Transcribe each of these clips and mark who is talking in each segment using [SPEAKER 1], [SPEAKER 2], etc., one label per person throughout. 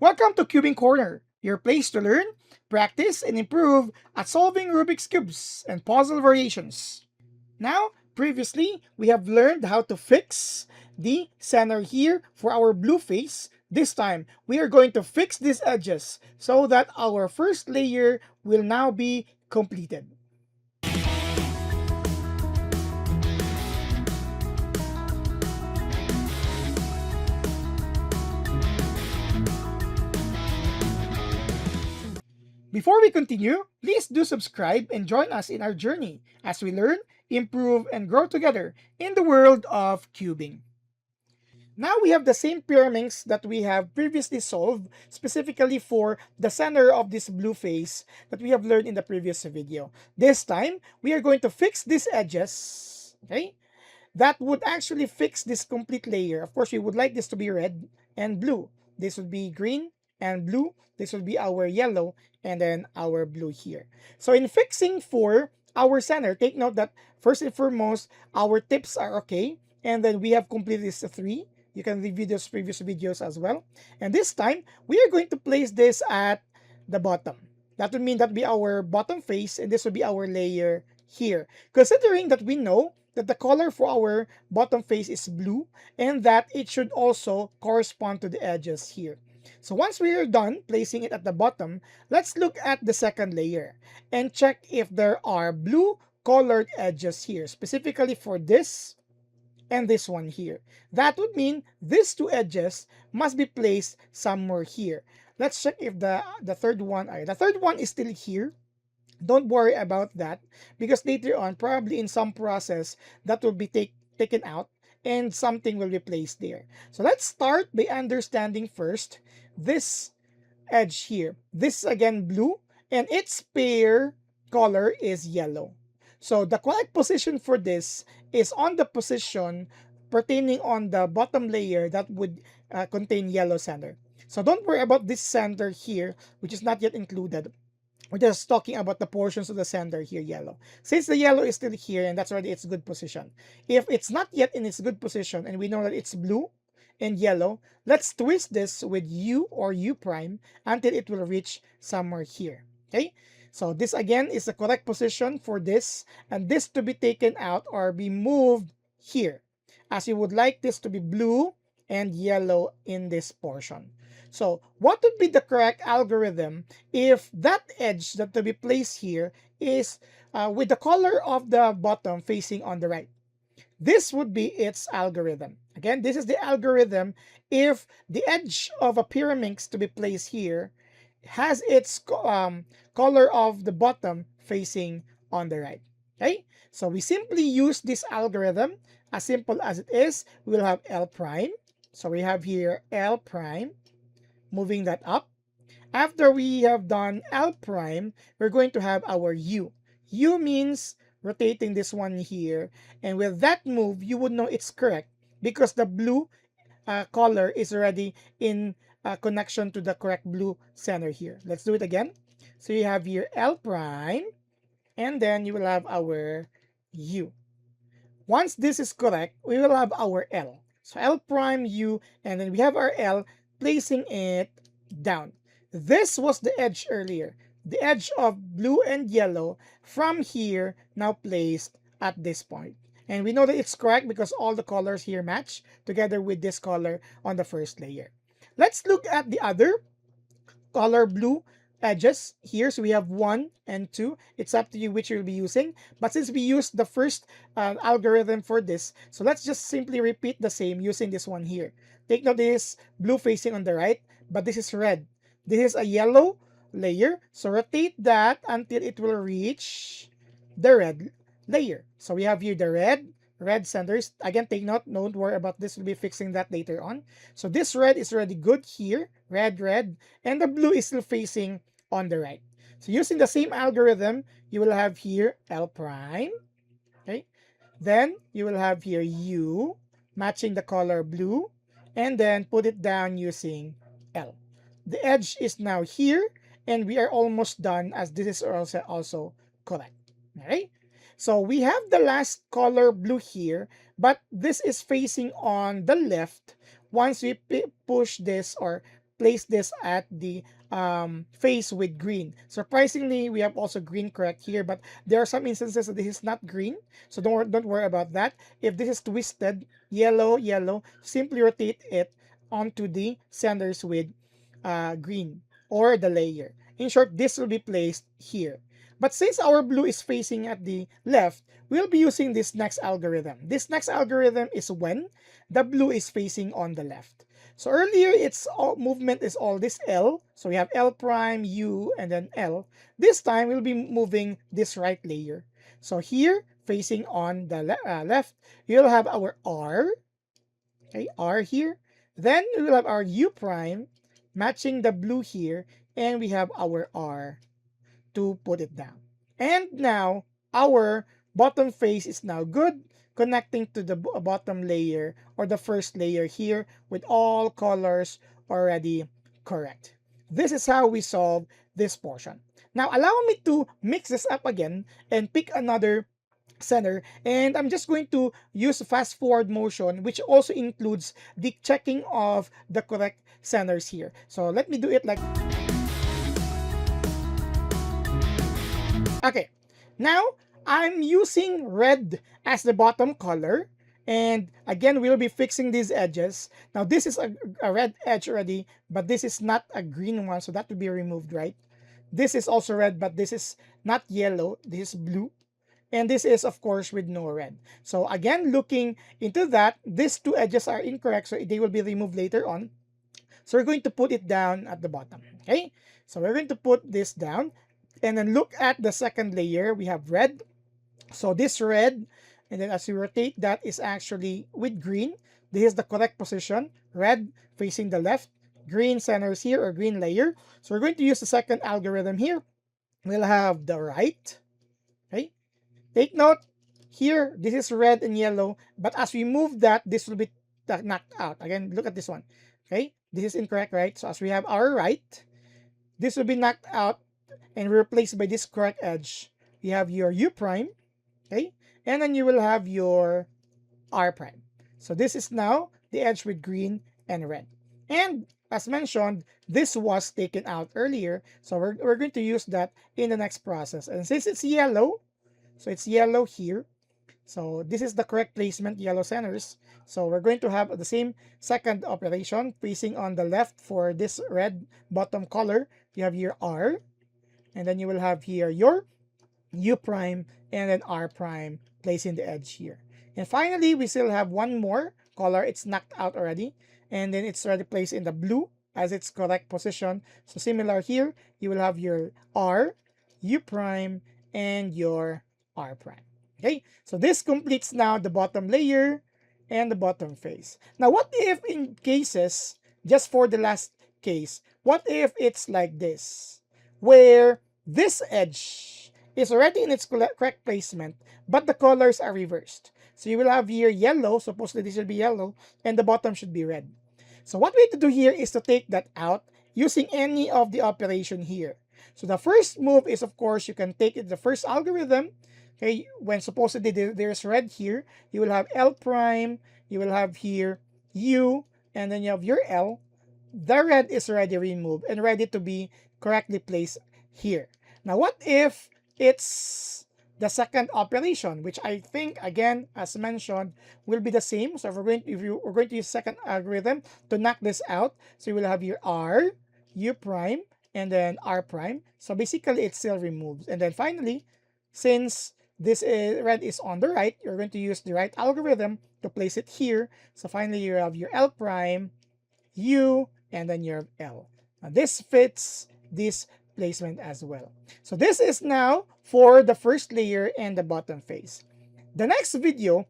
[SPEAKER 1] Welcome to Cubing Corner, your place to learn, practice, and improve at solving Rubik's Cubes and puzzle variations. Now, previously, we have learned how to fix the center here for our blue face. This time, we are going to fix these edges so that our first layer will now be completed. Before we continue, please do subscribe and join us in our journey as we learn, improve, and grow together in the world of cubing. Now we have the same pyramids that we have previously solved, specifically for the center of this blue face that we have learned in the previous video. This time, we are going to fix these edges, okay? That would actually fix this complete layer. Of course, we would like this to be red and blue. This would be green and blue. This would be our yellow and then our blue here. So in fixing for our center, take note that first and foremost, our tips are okay. And then we have completed this 3. You can review those previous videos as well. And this time, we are going to place this at the bottom. That would mean that be our bottom face, and this will be our layer here. Considering that we know that the color for our bottom face is blue, and that it should also correspond to the edges here. So once we are done placing it at the bottom, let's look at the second layer and check if there are blue colored edges here, specifically for this and this one here. That would mean these 2 edges must be placed somewhere here. Let's check if the third one is still here. Don't worry about that, because later on, probably in some process, that will be taken out and something will be placed there. So let's start by understanding first this edge here. This is again blue, and its pair color is yellow. So the correct position for this is on the position pertaining on the bottom layer that would contain yellow center. So don't worry about this center here, which is not yet included. We're just talking about the portions of the center here, yellow. Since the yellow is still here, and that's already its good position. If it's not yet in its good position, and we know that it's blue and yellow, let's twist this with U or U prime until it will reach somewhere here. Okay? So this again is the correct position for this, and this to be taken out or be moved here, as you would like this to be blue and yellow in this portion. So what would be the correct algorithm if that edge that to be placed here is with the color of the bottom facing on the right? This would be its algorithm. Again, this is the algorithm if the edge of a pyramid to be placed here has its color of the bottom facing on the right. Okay, so we simply use this algorithm. As simple as it is, we will have L prime. So we have here L prime, moving that up. After we have done L prime, we're going to have our U. U means rotating this one here. And with that move, you would know it's correct because the blue color is already in connection to the correct blue center here. Let's do it again. So you have here L prime, and then you will have our U. Once this is correct, we will have our L. So L prime U, and then we have our L, placing it down. This was the edge earlier. The edge of blue and yellow from here now placed at this point. And we know that it's correct because all the colors here match together with this color on the first layer. Let's look at the other color blue edges here. So we have 1 and 2. It's up to you which you'll be using. But since we used the first algorithm for this, so let's just simply repeat the same using this one here. Take note, this is blue facing on the right, but this is red. This is a yellow layer. So rotate that until it will reach the red layer. So we have here the red centers. Again, take note, don't worry about this. We'll be fixing that later on. So this red is already good here. Red, and the blue is still facing on the right. So using the same algorithm, you will have here L prime. Okay. Then you will have here U, matching the color blue, and then put it down using L. The edge is now here, and we are almost done as this is also correct. All right. So we have the last color blue here, but this is facing on the left. Once we push this or place this at the face with green. Surprisingly, we have also green correct here, but there are some instances that this is not green, so don't worry about that. If this is twisted, yellow, yellow, simply rotate it onto the centers with green or the layer. In short, this will be placed here. But since our blue is facing at the left, we'll be using this next algorithm. This next algorithm is when the blue is facing on the left. So earlier, its movement is all this L. So we have L prime, U, and then L. This time, we'll be moving this right layer. So here, facing on the left, you'll have our R. Okay, R here. Then we will have our U prime matching the blue here, and we have our R to put it down. And now our bottom face is now good, connecting to the bottom layer or the first layer here with all colors already correct. This is how we solve this portion. Now allow me to mix this up again and pick another center, and I'm just going to use fast forward motion, which also includes the checking of the correct centers here. So let me do it like okay. Now I'm using red as the bottom color, and again we'll be fixing these edges. Now this is a red edge already, but this is not a green one, so that will be removed, right? This is also red, but this is not yellow, this is blue. And this is, of course, with no red. So again, looking into that, these two edges are incorrect, so they will be removed later on. So we're going to put it down at the bottom, okay? So we're going to put this down, and then look at the second layer. We have red. So this red, and then as we rotate, that is actually with green. This is the correct position. Red facing the left, green centers here, or green layer. So we're going to use the second algorithm here. We'll have the right, okay? Take note, here, this is red and yellow, but as we move that, this will be knocked out. Again, look at this one, okay? This is incorrect, right? So as we have our right, this will be knocked out and replaced by this correct edge. You have your U prime, okay? And then you will have your R prime. So this is now the edge with green and red. And as mentioned, this was taken out earlier, so we're going to use that in the next process. And since it's yellow, so it's yellow here. So this is the correct placement, yellow centers. So we're going to have the same second operation, facing on the left for this red bottom color. You have your R, and then you will have here your U prime, and then R prime, placing the edge here. And finally, we still have one more color. It's knocked out already, and then it's already placed in the blue as its correct position. So similar here, you will have your R, U prime, and your R prime. Okay, so this completes now the bottom layer and the bottom face. Now, what if in cases, just for the last case, what if it's like this, where this edge is already in its correct placement, but the colors are reversed? So you will have here yellow, supposedly this will be yellow, and the bottom should be red. So what we have to do here is to take that out using any of the operation here. So the first move is, of course, you can take it the first algorithm. Okay, when supposedly there's red here, you will have L prime, you will have here U, and then you have your L. The red is already removed and ready to be correctly placed here. Now, what if it's the second operation, which I think, again, as mentioned, will be the same. So we're going to use second algorithm to knock this out. So you will have your R, U prime, and then R prime. So basically, it still removes. And then finally, since this red is on the right, you're going to use the right algorithm to place it here. So finally, you have your L prime, U, and then your L. Now this fits this placement as well. So this is now for the first layer and the bottom face. The next video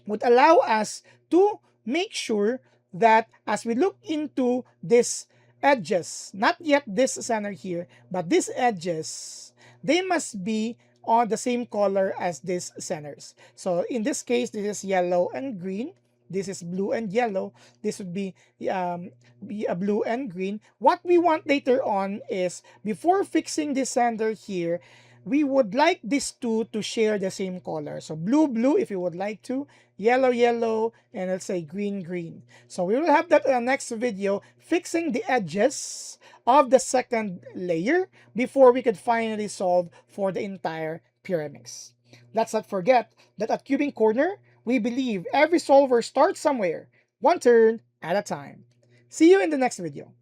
[SPEAKER 1] would allow us to make sure that as we look into this edges, not yet this center here, but these edges, they must be on the same color as these centers. So in this case, this is yellow and green. This is blue and yellow. This would be a blue and green. What we want later on is, before fixing this center here, we would like these two to share the same color. So blue, blue if you would like to, yellow, yellow, and let's say green, green. So we will have that in the next video, fixing the edges of the second layer before we could finally solve for the entire Pyraminx. Let's not forget that at Cubing Corner, we believe every solver starts somewhere, one turn at a time. See you in the next video.